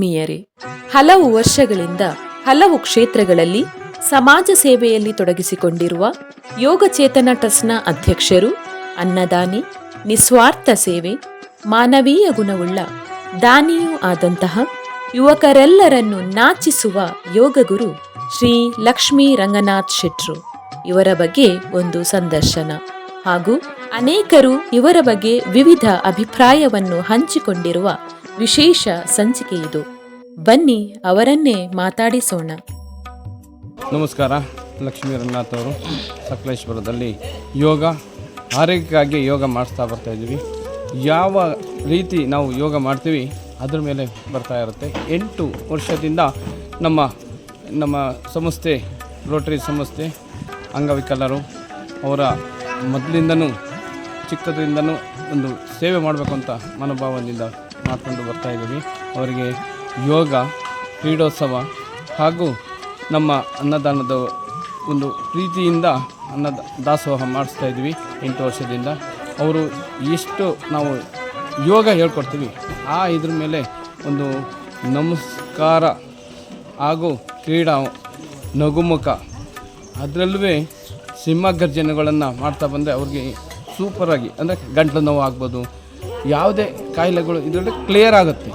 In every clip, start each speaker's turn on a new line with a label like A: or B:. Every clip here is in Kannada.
A: ಆತ್ಮೀಯರೇ, ಹಲವು ವರ್ಷಗಳಿಂದ ಹಲವು ಕ್ಷೇತ್ರಗಳಲ್ಲಿ ಸಮಾಜ ಸೇವೆಯಲ್ಲಿ ತೊಡಗಿಸಿಕೊಂಡಿರುವ ಯೋಗ ಚೇತನ ಟ್ರಸ್ಟ್ನ ಅಧ್ಯಕ್ಷರು, ಅನ್ನದಾನಿ, ನಿಸ್ವಾರ್ಥ ಸೇವೆ, ಮಾನವೀಯ ಗುಣವುಳ್ಳ ದಾನಿಯೂ ಆದಂತಹ ಯುವಕರೆಲ್ಲರನ್ನು ನಾಚಿಸುವ ಯೋಗಗುರು ಶ್ರೀ ಲಕ್ಷ್ಮೀ ರಂಗನಾಥ್ ಶೆಟ್ರು ಇವರ ಬಗ್ಗೆ ಒಂದು ಸಂದರ್ಶನ ಹಾಗೂ ಅನೇಕರು ಇವರ ಬಗ್ಗೆ ವಿವಿಧ ಅಭಿಪ್ರಾಯವನ್ನು ಹಂಚಿಕೊಂಡಿರುವ ವಿಶೇಷ ಸಂಚಿಕೆ ಇದು. ಬನ್ನಿ ಅವರನ್ನೇ ಮಾತಾಡಿಸೋಣ.
B: ನಮಸ್ಕಾರ. ಲಕ್ಷ್ಮೀ ರಂಗನಾಥ್ ಅವರು ಸಕಲೇಶ್ವರದಲ್ಲಿ ಯೋಗ ಆರೋಗ್ಯಕ್ಕಾಗಿ ಯೋಗ ಮಾಡಿಸ್ತಾ ಬರ್ತಾಯಿದ್ದೀವಿ. ಯಾವ ರೀತಿ ನಾವು ಯೋಗ ಮಾಡ್ತೀವಿ ಅದ್ರ ಮೇಲೆ ಬರ್ತಾ ಇರುತ್ತೆ. 8 ವರ್ಷದಿಂದ ನಮ್ಮ ಸಂಸ್ಥೆ ರೋಟರಿ ಸಂಸ್ಥೆ ಅಂಗವಿಕಲರು ಅವರ ಮೊದಲಿಂದನೂ ಚಿಕ್ಕದ್ರಿಂದನೂ ಒಂದು ಸೇವೆ ಮಾಡಬೇಕು ಅಂತ ಮನೋಭಾವದಿಂದ ಮಾಡ್ಕೊಂಡು ಬರ್ತಾಯಿದ್ದೀವಿ. ಅವರಿಗೆ ಯೋಗ, ಕ್ರೀಡೋತ್ಸವ ಹಾಗೂ ನಮ್ಮ ಅನ್ನದಾನದ ಒಂದು ಪ್ರೀತಿಯಿಂದ ದಾಸೋಹ ಮಾಡಿಸ್ತಾಯಿದ್ವಿ 8 ವರ್ಷದಿಂದ. ಅವರು ಎಷ್ಟು ನಾವು ಯೋಗ ಹೇಳ್ಕೊಡ್ತೀವಿ ಇದ್ರ ಮೇಲೆ ಒಂದು ನಮಸ್ಕಾರ ಹಾಗೂ ಕ್ರೀಡಾ ನಗುಮುಖ ಅದರಲ್ಲೂ ಸಿಂಹಗರ್ಜನೆಗಳನ್ನು ಮಾಡ್ತಾ ಬಂದರೆ ಅವ್ರಿಗೆ ಸೂಪರಾಗಿ ಅಂದರೆ ಗಂಟಲು ನೋವು ಆಗ್ಬೋದು, ಯಾವುದೇ ಕಾಯಿಲೆಗಳು ಇದರಲ್ಲಿ ಕ್ಲಿಯರ್ ಆಗುತ್ತೆ.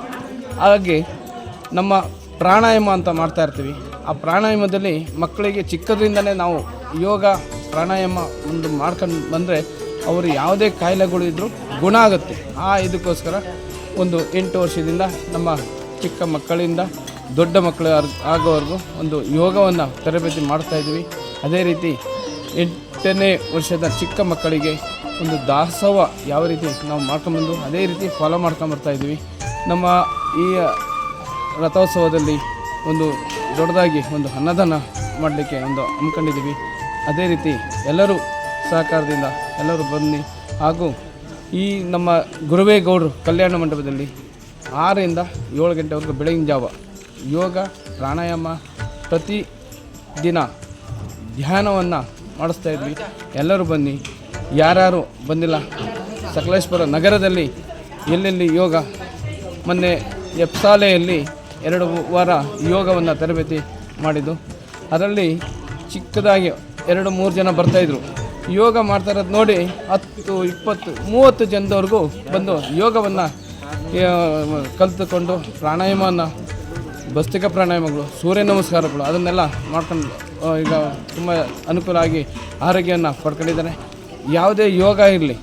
B: ಹಾಗೆ ನಮ್ಮ ಪ್ರಾಣಾಯಾಮ ಅಂತ ಮಾಡ್ತಾಯಿರ್ತೀವಿ. ಆ ಪ್ರಾಣಾಯಾಮದಲ್ಲಿ ಮಕ್ಕಳಿಗೆ ಚಿಕ್ಕದ್ರಿಂದಲೇ ನಾವು ಯೋಗ ಪ್ರಾಣಾಯಾಮ ಒಂದು ಮಾಡ್ಕೊಂಡು ಬಂದರೆ ಅವರು ಯಾವುದೇ ಕಾಯಿಲೆಗಳು ಇದ್ದರೂ ಗುಣ ಆಗುತ್ತೆ. ಇದಕ್ಕೋಸ್ಕರ ಒಂದು 8 ವರ್ಷದಿಂದ ನಮ್ಮ ಚಿಕ್ಕ ಮಕ್ಕಳಿಂದ ದೊಡ್ಡ ಮಕ್ಕಳು ಆಗೋವರೆಗೂ ಒಂದು ಯೋಗವನ್ನು ತರಬೇತಿ ಮಾಡ್ತಾಯಿದ್ವಿ. ಅದೇ ರೀತಿ 8ನೇ ವರ್ಷದ ಚಿಕ್ಕ ಮಕ್ಕಳಿಗೆ ಒಂದು ದಾಸೋಹ ಯಾವ ರೀತಿ ನಾವು ಮಾಡ್ಕೊಂಬಂದು ಅದೇ ರೀತಿ ಫಾಲೋ ಮಾಡ್ಕೊಂಬರ್ತಾಯಿದ್ವಿ. ನಮ್ಮ ಈ ರಥೋತ್ಸವದಲ್ಲಿ ಒಂದು ದೊಡ್ಡದಾಗಿ ಒಂದು ಅನ್ನದಾನ ಮಾಡಲಿಕ್ಕೆ ಒಂದು ಹಮ್ಮಿಕೊಂಡಿದ್ದೀವಿ. ಅದೇ ರೀತಿ ಎಲ್ಲರೂ ಸಹಕಾರದಿಂದ ಎಲ್ಲರೂ ಬನ್ನಿ. ಹಾಗೂ ಈ ನಮ್ಮ ಗುರುವೇಗೌಡರು ಕಲ್ಯಾಣ ಮಂಟಪದಲ್ಲಿ 6ರಿಂದ 7 ಗಂಟೆವರೆಗೂ ಬೆಳಗಿನ ಜಾವ ಯೋಗ ಪ್ರಾಣಾಯಾಮ ಪ್ರತಿ ದಿನ ಧ್ಯಾನವನ್ನು ಮಾಡಿಸ್ತಾಯಿದ್ವಿ. ಎಲ್ಲರೂ ಬನ್ನಿ. ಯಾರ್ಯಾರು ಬಂದಿಲ್ಲ, ಸಕಲೇಶ್ವರ ನಗರದಲ್ಲಿ ಎಲ್ಲೆಲ್ಲಿ ಯೋಗ ಮೊನ್ನೆ ಎಪ್ಸಾಲೆಯಲ್ಲಿ 2 ವಾರ ಯೋಗವನ್ನು ತರಬೇತಿ ಮಾಡಿದ್ದು. ಅದರಲ್ಲಿ ಚಿಕ್ಕದಾಗಿ 2-3 ಜನ ಬರ್ತಾಯಿದ್ರು. ಯೋಗ ಮಾಡ್ತಾ ಇರೋದು ನೋಡಿ 10, 20, 30 ಜನದವರೆಗೂ ಬಂದು ಯೋಗವನ್ನು ಕಲಿತುಕೊಂಡು ಪ್ರಾಣಾಯಾಮವನ್ನು, ಭಸ್ತಿಕ ಪ್ರಾಣಾಯಾಮಗಳು, ಸೂರ್ಯ ನಮಸ್ಕಾರಗಳು ಅದನ್ನೆಲ್ಲ ಮಾಡ್ಕೊಂಡು ಈಗ ತುಂಬ ಅನುಕೂಲ ಆಗಿ ಆರೋಗ್ಯವನ್ನು ಪಡ್ಕೊಂಡಿದ್ದಾರೆ. ಯಾವುದೇ ಯೋಗ ಇರಲಿ,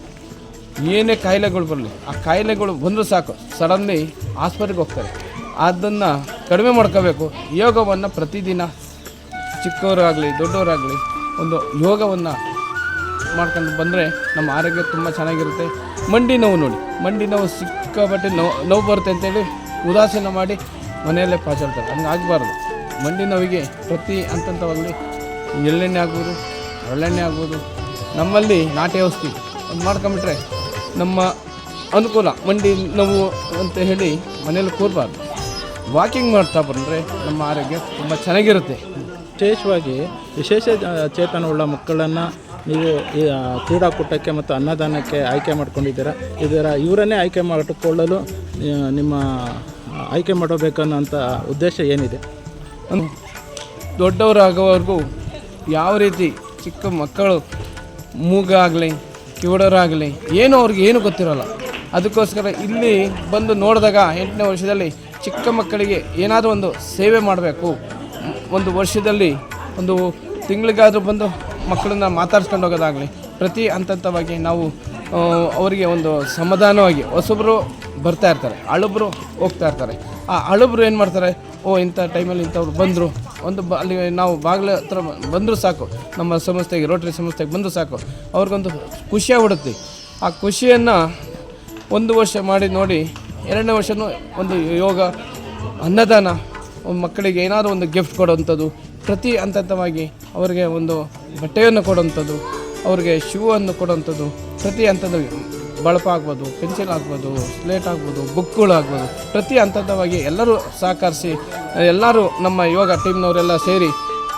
B: ಏನೇ ಕಾಯಿಲೆಗಳು ಬರಲಿ, ಆ ಕಾಯಿಲೆಗಳು ಬಂದರೂ ಸಾಕು ಸಡನ್ಲಿ ಆಸ್ಪತ್ರೆಗೆ ಹೋಗ್ತಾರೆ. ಅದನ್ನು ಕಡಿಮೆ ಮಾಡ್ಕೋಬೇಕು. ಯೋಗವನ್ನು ಪ್ರತಿದಿನ ಚಿಕ್ಕವರಾಗಲಿ ದೊಡ್ಡವರಾಗಲಿ ಒಂದು ಯೋಗವನ್ನು ಮಾಡ್ಕೊಂಡು ಬಂದರೆ ನಮ್ಮ ಆರೋಗ್ಯ ತುಂಬ ಚೆನ್ನಾಗಿರುತ್ತೆ. ಮಂಡಿ ನೋವು ನೋಡಿ, ಮಂಡಿ ನೋವು ಸಿಕ್ಕಾಪಟ್ಟೆ ನೋವು ಬರುತ್ತೆ ಅಂತೇಳಿ ಉದಾಸೀನ ಮಾಡಿ ಮನೆಯಲ್ಲೇ ಪಾಚಾಡ್ತಾರೆ. ಹಂಗೆ ಆಗಬಾರ್ದು. ಮಂಡಿ ನೋವಿಗೆ ಪ್ರತಿ ಹಂತವಾಗಲಿ ಎಳ್ಳೆಣ್ಣೆ ಆಗ್ಬೋದು, ಒಳ್ಳೆಣ್ಣೆ ಆಗ್ಬೋದು, ನಮ್ಮಲ್ಲಿ ನಾಟಿ ಔಷಧಿ ಅದು ಮಾಡ್ಕೊಂಬಿಟ್ರೆ ನಮ್ಮ ಅನುಕೂಲ. ಮಂಡಿ ನೋವು ಅಂತ ಹೇಳಿ ಮನೇಲಿ ಕೂರಬಾರ್ದು. ವಾಕಿಂಗ್ ಮಾಡ್ತಾ ಬಂದರೆ ನಮ್ಮ ಆರೋಗ್ಯ ತುಂಬ ಚೆನ್ನಾಗಿರುತ್ತೆ.
C: ವಿಶೇಷವಾಗಿ ವಿಶೇಷ ಚೇತನವುಳ್ಳ ಮಕ್ಕಳನ್ನು ನೀವು ಈ ಕ್ರೀಡಾಕೂಟಕ್ಕೆ ಮತ್ತು ಅನ್ನದಾನಕ್ಕೆ ಆಯ್ಕೆ ಮಾಡ್ಕೊಂಡಿದ್ದೀರಾ. ಇವರನ್ನೇ ಆಯ್ಕೆ ಮಾಡಿಕೊಳ್ಳಲು ನಿಮ್ಮ ಆಯ್ಕೆ ಮಾಡಬೇಕನ್ನೋಂಥ ಉದ್ದೇಶ ಏನಿದೆ?
B: ದೊಡ್ಡವರಾಗೋವರೆಗೂ ಯಾವ ರೀತಿ ಚಿಕ್ಕ ಮಕ್ಕಳು ಮೂಗಾಗಲಿ ಕಿವುಡರಾಗಲಿ ಏನೋ ಅವ್ರಿಗೆ ಏನು ಗೊತ್ತಿರೋಲ್ಲ. ಅದಕ್ಕೋಸ್ಕರ ಇಲ್ಲಿ ಬಂದು ನೋಡಿದಾಗ 8ನೇ ವರ್ಷದಲ್ಲಿ ಚಿಕ್ಕ ಮಕ್ಕಳಿಗೆ ಏನಾದರೂ ಒಂದು ಸೇವೆ ಮಾಡಬೇಕು. ಒಂದು ವರ್ಷದಲ್ಲಿ ಒಂದು ತಿಂಗಳಿಗಾದರೂ ಬಂದು ಮಕ್ಕಳನ್ನ ಮಾತಾಡ್ಸ್ಕೊಂಡು ಹೋಗೋದಾಗಲಿ, ಪ್ರತಿ ಹಂತವಾಗಿ ನಾವು ಅವರಿಗೆ ಒಂದು ಸಮಾಧಾನವಾಗಿ. ಹೊಸಬ್ರು ಬರ್ತಾ ಇರ್ತಾರೆ, ಹಳಬ್ರು ಹೋಗ್ತಾ ಇರ್ತಾರೆ. ಆ ಹಳಬ್ರು ಏನು ಮಾಡ್ತಾರೆ, ಇಂಥ ಟೈಮಲ್ಲಿ ಇಂಥವ್ರು ಬಂದರು, ಅಲ್ಲಿ ನಾವು ಬಾಗಿಲ ಹತ್ರ ಬಂದರೂ ಸಾಕು, ನಮ್ಮ ಸಂಸ್ಥೆಗೆ ರೋಟರಿ ಸಂಸ್ಥೆಗೆ ಬಂದರೂ ಸಾಕು, ಅವ್ರಿಗೊಂದು ಖುಷಿಯಾಗ್ಬಿಡುತ್ತೆ. ಆ ಖುಷಿಯನ್ನು 1 ವರ್ಷ ಮಾಡಿ ನೋಡಿ 2ನೇ ವರ್ಷವೂ ಒಂದು ಯೋಗ ಅನ್ನದಾನ, ಮಕ್ಕಳಿಗೆ ಏನಾದರೂ ಒಂದು ಗಿಫ್ಟ್ ಕೊಡೋವಂಥದ್ದು, ಪ್ರತಿ ಹಂತವಾಗಿ ಅವರಿಗೆ ಒಂದು ಬಟ್ಟೆಯನ್ನು ಕೊಡುವಂಥದ್ದು, ಅವ್ರಿಗೆ ಶೂವನ್ನು ಕೊಡುವಂಥದ್ದು, ಪ್ರತಿ ಹಂತದಲ್ಲಿ ಬಳಪ ಆಗ್ಬೋದು, ಪೆನ್ಸಿಲ್ ಆಗ್ಬೋದು, ಸ್ಲೇಟ್ ಆಗ್ಬೋದು, ಬುಕ್ಗಳು ಆಗ್ಬೋದು, ಪ್ರತಿ ಹಂತವಾಗಿ ಎಲ್ಲರೂ ಸಹಕರಿಸಿ ಎಲ್ಲರೂ ನಮ್ಮ ಯೋಗ ಟೀಮ್ನವರೆಲ್ಲ ಸೇರಿ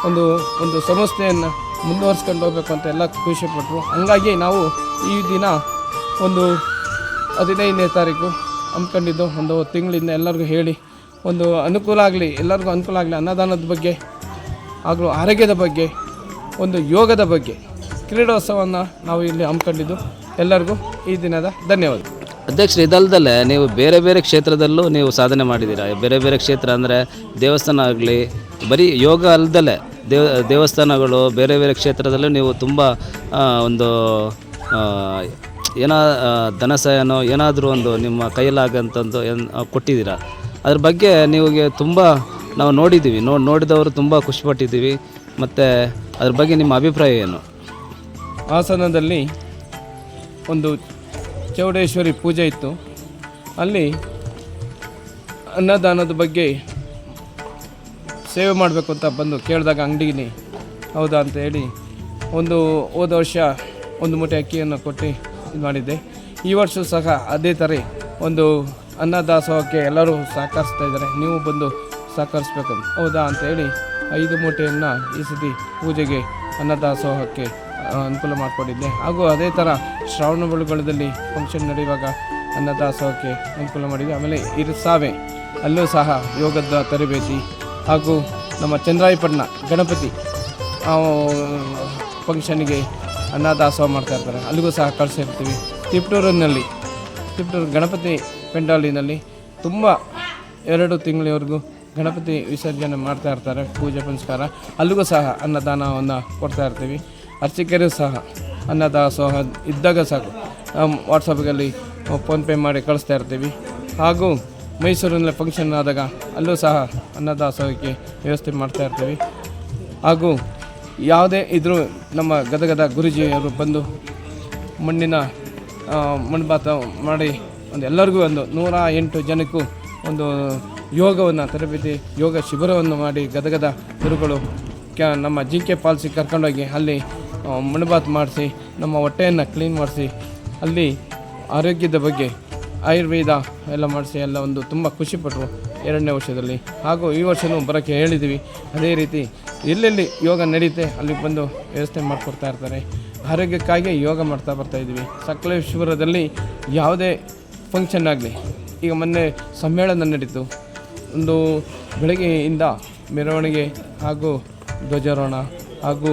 B: ಒಂದು ಸಂಸ್ಥೆಯನ್ನು ಮುಂದುವರಿಸ್ಕೊಂಡು ಹೋಗಬೇಕು ಅಂತ ಎಲ್ಲ ಖುಷಿಪಟ್ಟರು. ಹಂಗಾಗಿ ನಾವು ಈ ದಿನ ಒಂದು 15ನೇ ತಾರೀಕು ಹಮ್ಮಿಕೊಂಡಿದ್ದು, ಒಂದು ತಿಂಗಳಿಂದ ಎಲ್ಲರಿಗೂ ಹೇಳಿ ಒಂದು ಅನುಕೂಲ ಆಗಲಿ, ಎಲ್ಲರಿಗೂ ಅನುಕೂಲ ಆಗಲಿ, ಅನ್ನದಾನದ ಬಗ್ಗೆ ಹಾಗೂ ಆರೋಗ್ಯದ ಬಗ್ಗೆ, ಒಂದು ಯೋಗದ ಬಗ್ಗೆ ಕ್ರೀಡೋತ್ಸವವನ್ನು ನಾವು ಇಲ್ಲಿ ಹಮ್ಮಿಕೊಂಡಿದ್ದು. ಎಲ್ಲರಿಗೂ ಈ ದಿನದ ಧನ್ಯವಾದ.
D: ಅಧ್ಯಕ್ಷರು, ಇದಲ್ದಲ್ಲೇ ನೀವು ಬೇರೆ ಬೇರೆ ಕ್ಷೇತ್ರದಲ್ಲೂ ನೀವು ಸಾಧನೆ ಮಾಡಿದ್ದೀರಾ. ಬೇರೆ ಬೇರೆ ಕ್ಷೇತ್ರ ಅಂದರೆ ದೇವಸ್ಥಾನ ಆಗಲಿ, ಬರೀ ಯೋಗ ಅಲ್ದಲ್ಲೇ ದೇವಸ್ಥಾನಗಳು ಬೇರೆ ಬೇರೆ ಕ್ಷೇತ್ರದಲ್ಲೂ ನೀವು ತುಂಬ ಒಂದು ಧನ ಸಹಾಯನೋ ಏನಾದರೂ ಒಂದು ನಿಮ್ಮ ಕೈಯಲ್ಲಾಗಂಥದ್ದು ಕೊಟ್ಟಿದ್ದೀರಾ. ಅದ್ರ ಬಗ್ಗೆ ನಿಮಗೆ ತುಂಬ ನಾವು ನೋಡಿದ್ದೀವಿ, ನೋಡಿದವರು ತುಂಬ ಖುಷಿಪಟ್ಟಿದ್ದೀವಿ. ಮತ್ತು ಅದ್ರ ಬಗ್ಗೆ ನಿಮ್ಮ ಅಭಿಪ್ರಾಯ ಏನು?
B: ಹಾಸನದಲ್ಲಿ ಒಂದು ಚೌಡೇಶ್ವರಿ ಪೂಜೆ ಇತ್ತು. ಅಲ್ಲಿ ಅನ್ನದಾನದ ಬಗ್ಗೆ ಸೇವೆ ಮಾಡಬೇಕು ಅಂತ ಬಂದು ಕೇಳಿದಾಗ ಅಂಗಡಿಗೆ ಹೌದಾ ಅಂತ ಹೇಳಿ ಹೋದ ವರ್ಷ ಒಂದು ಮೂಟೆ ಅಕ್ಕಿಯನ್ನು ಕೊಟ್ಟು ಇದು ಮಾಡಿದ್ದೆ. ಈ ವರ್ಷ ಸಹ ಅದೇ ಥರ ಒಂದು ಅನ್ನದಾಸೋಹಕ್ಕೆ ಎಲ್ಲರೂ ಸಹಕರಿಸ್ತಾ ಇದ್ದಾರೆ, ನೀವು ಬಂದು ಸಹಕರಿಸ್ಬೇಕು ಹೌದಾ ಅಂತ ಹೇಳಿ 5 ಮೂಟೆಯನ್ನು ಈ ಸತಿ ಪೂಜೆಗೆ ಅನ್ನದಾಸೋಹಕ್ಕೆ ಅನುಕೂಲ ಮಾಡಿಕೊಟ್ಟಿದ್ದೆ. ಹಾಗೂ ಅದೇ ಥರ ಶ್ರಾವಣ ಬೆಳಗೊಳದಲ್ಲಿ ಫಂಕ್ಷನ್ ನಡೆಯುವಾಗ ಅನ್ನದಾಸೋಹಕ್ಕೆ ಅನುಕೂಲ ಮಾಡಿದ್ದೆ. ಆಮೇಲೆ ಇರಸಾವೆ ಅಲ್ಲೂ ಸಹ ಯೋಗದ ತರಬೇತಿ, ಹಾಗೂ ನಮ್ಮ ಚಂದ್ರಾಯಪಟ್ಟಣ ಗಣಪತಿ ಫಂಕ್ಷನ್ಗೆ ಅನ್ನದಾಸೋಹ ಮಾಡ್ತಾಯಿರ್ತಾರೆ, ಅಲ್ಲಿಗೂ ಸಹ ಕಳಿಸಿರ್ತೀವಿ. ತಿಪ್ಟೂರು ಗಣಪತಿ ಪೆಂಡಾಲಿನಲ್ಲಿ ತುಂಬ 2 ತಿಂಗಳವರೆಗೂ ಗಣಪತಿ ವಿಸರ್ಜನೆ ಮಾಡ್ತಾ ಇರ್ತಾರೆ, ಪೂಜೆ ಪುನಸ್ಕಾರ, ಅಲ್ಲಿಗೂ ಸಹ ಅನ್ನದಾನವನ್ನು ಕೊಡ್ತಾ ಇರ್ತೀವಿ. ಅರ್ಚಕರು ಸಹ ಅನ್ನದಾಸೋಹ ಇದ್ದಾಗ ಸಾಕು ವಾಟ್ಸಪ್ನಲ್ಲಿ ಫೋನ್ಪೇ ಮಾಡಿ ಕಳಿಸ್ತಾ ಇರ್ತೀವಿ. ಹಾಗೂ ಮೈಸೂರಿನಲ್ಲಿ ಫಂಕ್ಷನ್ ಆದಾಗ ಅಲ್ಲೂ ಸಹ ಅನ್ನದಾಸೋಹಕ್ಕೆ ವ್ಯವಸ್ಥೆ ಮಾಡ್ತಾ ಇರ್ತೀವಿ. ಹಾಗೂ ಯಾವುದೇ ಇದ್ರೂ ನಮ್ಮ ಗದಗದ ಗುರೂಜಿಯವರು ಬಂದು ಮಣ್ಣುಪಾತ ಮಾಡಿ ಎಲ್ಲರಿಗೂ 108 ಜನಕ್ಕೂ ಒಂದು ಯೋಗವನ್ನು ತರಬೇತಿ ಯೋಗ ಶಿಬಿರವನ್ನು ಮಾಡಿ ಗದಗದ ಗುರುಗಳು ನಮ್ಮ ಜಿಂಕೆ ಪಾಲ್ಸಿಗೆ ಕರ್ಕೊಂಡೋಗಿ ಅಲ್ಲಿ ಮಣ್ಣುಪಾತ ಮಾಡಿಸಿ ನಮ್ಮ ಹೊಟ್ಟೆಯನ್ನು ಕ್ಲೀನ್ ಮಾಡಿಸಿ ಅಲ್ಲಿ ಆರೋಗ್ಯದ ಬಗ್ಗೆ ಆಯುರ್ವೇದ ಎಲ್ಲ ಮಾಡಿಸಿ ಎಲ್ಲ ಒಂದು ತುಂಬ ಖುಷಿಪಟ್ಟರು 2ನೇ ವರ್ಷದಲ್ಲಿ. ಹಾಗೂ ಈ ವರ್ಷವೂ ಬರೋಕ್ಕೆ ಹೇಳಿದ್ದೀವಿ. ಅದೇ ರೀತಿ ಎಲ್ಲೆಲ್ಲಿ ಯೋಗ ನಡೀತೆ ಅಲ್ಲಿ ಬಂದು ವ್ಯವಸ್ಥೆ ಮಾಡಿಕೊಡ್ತಾ ಇರ್ತಾರೆ. ಆರೋಗ್ಯಕ್ಕಾಗಿ ಯೋಗ ಮಾಡ್ತಾ ಬರ್ತಾಯಿದ್ದೀವಿ. ಸಕಲೇಶ್ವರದಲ್ಲಿ ಯಾವುದೇ ಫಂಕ್ಷನ್ ಆಗಲಿ, ಈಗ ಮೊನ್ನೆ ಸಮ್ಮೇಳನ ನಡೀತು, ಒಂದು ಬೆಳಗ್ಗೆಯಿಂದ ಮೆರವಣಿಗೆ ಹಾಗೂ ಧ್ವಜಾರೋಹಣ ಹಾಗೂ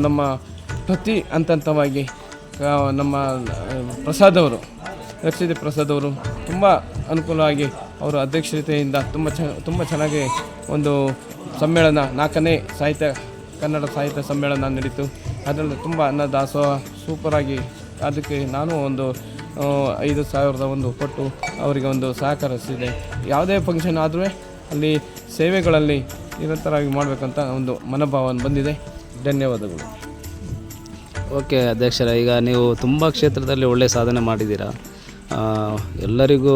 B: ನಮ್ಮ ಪ್ರತಿ ಹಂತವಾಗಿ ನಮ್ಮ ಪ್ರಸಾದವರು ರಕ್ಷಿತ ಪ್ರಸಾದವರು ತುಂಬ ಅನುಕೂಲವಾಗಿ ಅವರ ಅಧ್ಯಕ್ಷತೆಯಿಂದ ತುಂಬ ಚೆನ್ನಾಗಿ ಒಂದು ಸಮ್ಮೇಳನ 4ನೇ ಕನ್ನಡ ಸಾಹಿತ್ಯ ಸಮ್ಮೇಳನ ನಡೀತು. ಅದರಲ್ಲಿ ತುಂಬ ಅನ್ನದಾಸೋಹ ಸೂಪರಾಗಿ, ಅದಕ್ಕೆ ನಾನು ಒಂದು 5,000 ಕೊಟ್ಟು ಅವರಿಗೆ ಒಂದು ಸಹಕರಿಸಿದೆ. ಯಾವುದೇ ಫಂಕ್ಷನ್ ಆದರೂ ಅಲ್ಲಿ ಸೇವೆಗಳಲ್ಲಿ ನಿರಂತರವಾಗಿ ಮಾಡಬೇಕಂತ ಒಂದು ಮನೋಭಾವ ಬಂದಿದೆ. ಧನ್ಯವಾದಗಳು.
D: ಓಕೆ ಅಧ್ಯಕ್ಷರ, ಈಗ ನೀವು ತುಂಬ ಕ್ಷೇತ್ರದಲ್ಲಿ ಒಳ್ಳೆಯ ಸಾಧನೆ ಮಾಡಿದ್ದೀರಾ. ಎಲ್ಲರಿಗೂ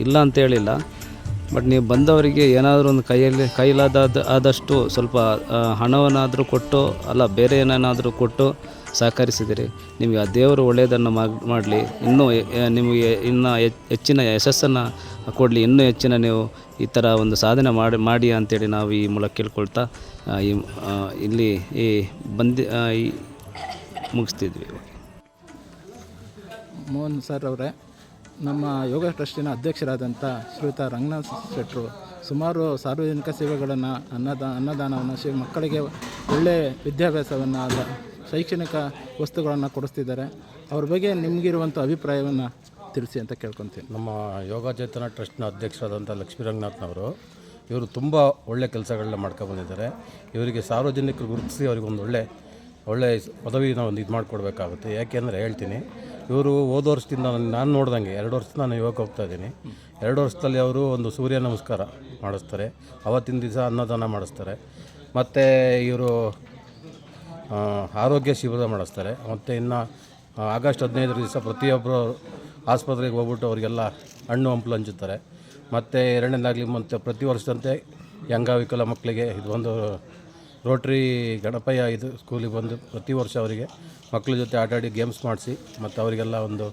D: ಇಲ್ಲ ಅಂತ ಹೇಳಿಲ್ಲ, ಬಟ್ ನೀವು ಬಂದವರಿಗೆ ಏನಾದರೂ ಒಂದು ಕೈಲಾದಷ್ಟು ಸ್ವಲ್ಪ ಹಣವನ್ನಾದರೂ ಕೊಟ್ಟು ಅಲ್ಲ ಬೇರೆ ಏನೇನಾದರೂ ಕೊಟ್ಟು ಸಹಕರಿಸಿದಿರಿ. ನಿಮಗೆ ಆ ದೇವರು ಒಳ್ಳೆಯದನ್ನು ಮಾಡಲಿ, ಇನ್ನೂ ನಿಮಗೆ ಇನ್ನೂ ಹೆಚ್ಚಿನ ಯಶಸ್ಸನ್ನು ಕೊಡಲಿ, ಇನ್ನೂ ಹೆಚ್ಚಿನ ನೀವು ಈ ಥರ ಒಂದು ಸಾಧನೆ ಮಾಡಿ ಅಂತೇಳಿ ನಾವು ಈ ಮೂಲಕ ಕೇಳ್ಕೊಳ್ತಾ ಇಲ್ಲಿ ಮುಗಿಸ್ತಿದ್ವಿ.
C: ಮೋಹನ್ ಸರ್ ಅವರೇ, ನಮ್ಮ ಯೋಗ ಟ್ರಸ್ಟಿನ ಅಧ್ಯಕ್ಷರಾದಂಥ ಶ್ರೀಯುತ ರಂಗನಾಥ್ ಶೆಟ್ಟರು ಸುಮಾರು ಸಾರ್ವಜನಿಕ ಸೇವೆಗಳನ್ನು ಅನ್ನದಾನವನ್ನು ಮಕ್ಕಳಿಗೆ ಒಳ್ಳೆಯ ವಿದ್ಯಾಭ್ಯಾಸವನ್ನು ಶೈಕ್ಷಣಿಕ ವಸ್ತುಗಳನ್ನು ಕೊಡಿಸ್ತಿದ್ದಾರೆ. ಅವ್ರ ಬಗ್ಗೆ ನಿಮಗಿರುವಂಥ ಅಭಿಪ್ರಾಯವನ್ನು ತಿಳಿಸಿ ಅಂತ ಕೇಳ್ಕೊತೀನಿ.
E: ನಮ್ಮ ಯೋಗ ಚೇತನ ಟ್ರಸ್ಟ್ನ ಅಧ್ಯಕ್ಷರಾದಂಥ ಲಕ್ಷ್ಮೀ ರಂಗನಾಥ್ನವರು ಇವರು ತುಂಬ ಒಳ್ಳೆ ಕೆಲಸಗಳನ್ನ ಮಾಡ್ಕೊಬಂದಿದ್ದಾರೆ. ಇವರಿಗೆ ಸಾರ್ವಜನಿಕರು ಗುರುತಿಸಿ ಅವರಿಗೊಂದು ಒಳ್ಳೆ ಪದವಿನ ಒಂದು ಇದು ಮಾಡಿಕೊಡ್ಬೇಕಾಗುತ್ತೆ. ಯಾಕೆಂದರೆ ಹೇಳ್ತೀನಿ, ಇವರು ಹೋದ ವರ್ಷದಿಂದ ನಾನು ನೋಡ್ದಂಗೆ 2 ವರ್ಷದಿಂದ ನಾನು ಯೋಗಕ್ಕೆ ಹೋಗ್ತಾಯಿದ್ದೀನಿ. 2 ವರ್ಷದಲ್ಲಿ ಅವರು ಒಂದು ಸೂರ್ಯ ನಮಸ್ಕಾರ ಮಾಡಿಸ್ತಾರೆ, ಅವತ್ತಿನ ದಿವಸ ಅನ್ನದಾನ ಮಾಡಿಸ್ತಾರೆ, ಮತ್ತು ಇವರು ಆರೋಗ್ಯ ಶಿಬಿರ ಮಾಡಿಸ್ತಾರೆ. ಮತ್ತು ಇನ್ನು ಆಗಸ್ಟ್ 15 ದಿವಸ ಪ್ರತಿಯೊಬ್ಬರು ಆಸ್ಪತ್ರೆಗೆ ಹೋಗ್ಬಿಟ್ಟು ಅವರಿಗೆಲ್ಲ ಹಣ್ಣು ಹಂಪಲು ಹಂಚುತ್ತಾರೆ. ಮತ್ತು 2ನೇದಾಗಲಿ ಮತ್ತು ಪ್ರತಿ ವರ್ಷದಂತೆ ಅಂಗವಿಕಲ ಮಕ್ಕಳಿಗೆ ಇದು ಒಂದು ರೋಟ್ರಿ ಗಣಪಯ್ಯ ಇದು ಸ್ಕೂಲಿಗೆ ಬಂದು ಪ್ರತಿ ವರ್ಷ ಅವರಿಗೆ ಮಕ್ಕಳ ಜೊತೆ ಆಟಾಡಿ ಗೇಮ್ಸ್ ಮಾಡಿಸಿ ಮತ್ತು ಅವರಿಗೆಲ್ಲ ಒಂದು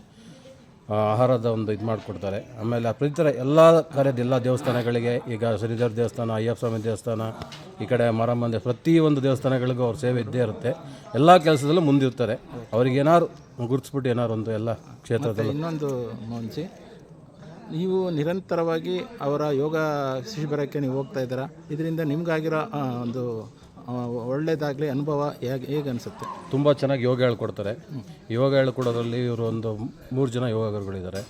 E: ಆಹಾರದ ಒಂದು ಇದು ಮಾಡಿಕೊಡ್ತಾರೆ. ಆಮೇಲೆ ಪ್ರತಿಥರ ಎಲ್ಲ ಕಾರ್ಯದ ಎಲ್ಲ ದೇವಸ್ಥಾನಗಳಿಗೆ, ಈಗ ಶ್ರೀಧರ ದೇವಸ್ಥಾನ, ಅಯ್ಯಪ್ಪ ಸ್ವಾಮಿ ದೇವಸ್ಥಾನ, ಈ ಕಡೆ ಮಾರಮ್ಮಂದೆ ಪ್ರತಿಯೊಂದು ದೇವಸ್ಥಾನಗಳಿಗೂ ಅವ್ರ ಸೇವೆ ಇದ್ದೇ ಇರುತ್ತೆ. ಎಲ್ಲ ಕೆಲಸದಲ್ಲೂ ಮುಂದಿರ್ತಾರೆ. ಅವ್ರಿಗೇನಾದ್ರು ಗುರುತಿಸ್ಬಿಟ್ಟು ಏನಾರು ಒಂದು ಎಲ್ಲ ಕ್ಷೇತ್ರದಲ್ಲಿ
C: ಇನ್ನೊಂದು ಮುಂಚೆ ನೀವು ನಿರಂತರವಾಗಿ ಅವರ ಯೋಗ ಶಿಬಿರಕ್ಕೆ ನೀವು ಹೋಗ್ತಾ ಇದ್ದೀರಾ, ಇದರಿಂದ ನಿಮಗಾಗಿರೋ ಒಂದು ಒಳ್ಳೆಯದಾಗಲಿ ಅನುಭವ ಹೇಗೆ ಅನಿಸುತ್ತೆ?
E: ತುಂಬ ಚೆನ್ನಾಗಿ ಯೋಗ ಹೇಳ್ಕೊಡ್ತಾರೆ. ಯೋಗ ಹೇಳ್ಕೊಡೋದ್ರಲ್ಲಿ ಇವರು ಒಂದು 3 ಜನ ಯೋಗ ಗುರುಗಳಿದ್ದಾರೆ.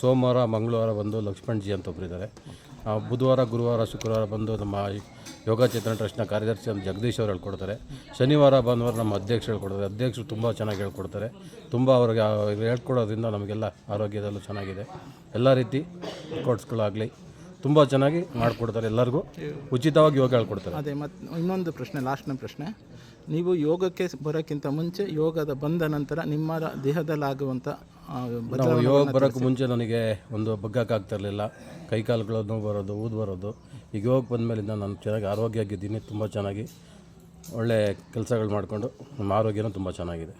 E: ಸೋಮವಾರ ಮಂಗಳವಾರ ಬಂದು ಲಕ್ಷ್ಮಣ್ ಜಿ ಅಂತ ಒಬ್ಬರಿದ್ದಾರೆ. ಬುಧವಾರ ಗುರುವಾರ ಶುಕ್ರವಾರ ಬಂದು ನಮ್ಮ ಯೋಗ ಚೇತನ ಟ್ರಸ್ಟ್ನ ಕಾರ್ಯದರ್ಶಿ ಅಂತ ಜಗದೀಶ್ ಅವರು ಹೇಳ್ಕೊಡ್ತಾರೆ. ಶನಿವಾರ ಭಾನುವಾರ ನಮ್ಮ ಅಧ್ಯಕ್ಷರು ಹೇಳ್ಕೊಡ್ತಾರೆ. ಅಧ್ಯಕ್ಷರು ತುಂಬ ಚೆನ್ನಾಗಿ ಹೇಳ್ಕೊಡ್ತಾರೆ. ತುಂಬ ಅವ್ರಿಗೆ ಹೇಳ್ಕೊಡೋದ್ರಿಂದ ನಮಗೆಲ್ಲ ಆರೋಗ್ಯದಲ್ಲೂ ಚೆನ್ನಾಗಿದೆ. ಎಲ್ಲ ರೀತಿ ಕೋರ್ಸ್ಗಳಾಗಲಿ ತುಂಬ ಚೆನ್ನಾಗಿ ಮಾಡಿಕೊಡ್ತಾರೆ. ಎಲ್ಲರಿಗೂ ಉಚಿತವಾಗಿ ಯೋಗ ಹೇಳ್ಕೊಡ್ತಾರೆ.
C: ಅದೇ ಮತ್ತು ಇನ್ನೊಂದು ಪ್ರಶ್ನೆ, ಲಾಸ್ಟ್ನ ಪ್ರಶ್ನೆ, ನೀವು ಯೋಗಕ್ಕೆ ಬರೋಕ್ಕಿಂತ ಮುಂಚೆ ಯೋಗದ ಬಂದ ನಂತರ ನಿಮ್ಮ ದೇಹದಲ್ಲಾಗುವಂಥ
E: ನಾವು ಯೋಗ ಬರೋಕ್ಕೆ ಮುಂಚೆ ನನಗೆ ಒಂದು ಬಗ್ಗಕ್ಕಾಗ್ತಿರಲಿಲ್ಲ, ಕೈಕಾಲುಗಳು ನೋವು ಬರೋದು, ಊದು ಬರೋದು. ಈಗ ಯೋಗ ಬಂದಮೇಲಿಂದ ನಾನು ಚೆನ್ನಾಗಿ ಆರೋಗ್ಯ ಆಗಿದ್ದೀನಿ. ತುಂಬ ಚೆನ್ನಾಗಿ ಒಳ್ಳೆ ಕೆಲಸಗಳು ಮಾಡಿಕೊಂಡು ನಮ್ಮ ಆರೋಗ್ಯನೂ ತುಂಬ ಚೆನ್ನಾಗಿದೆ.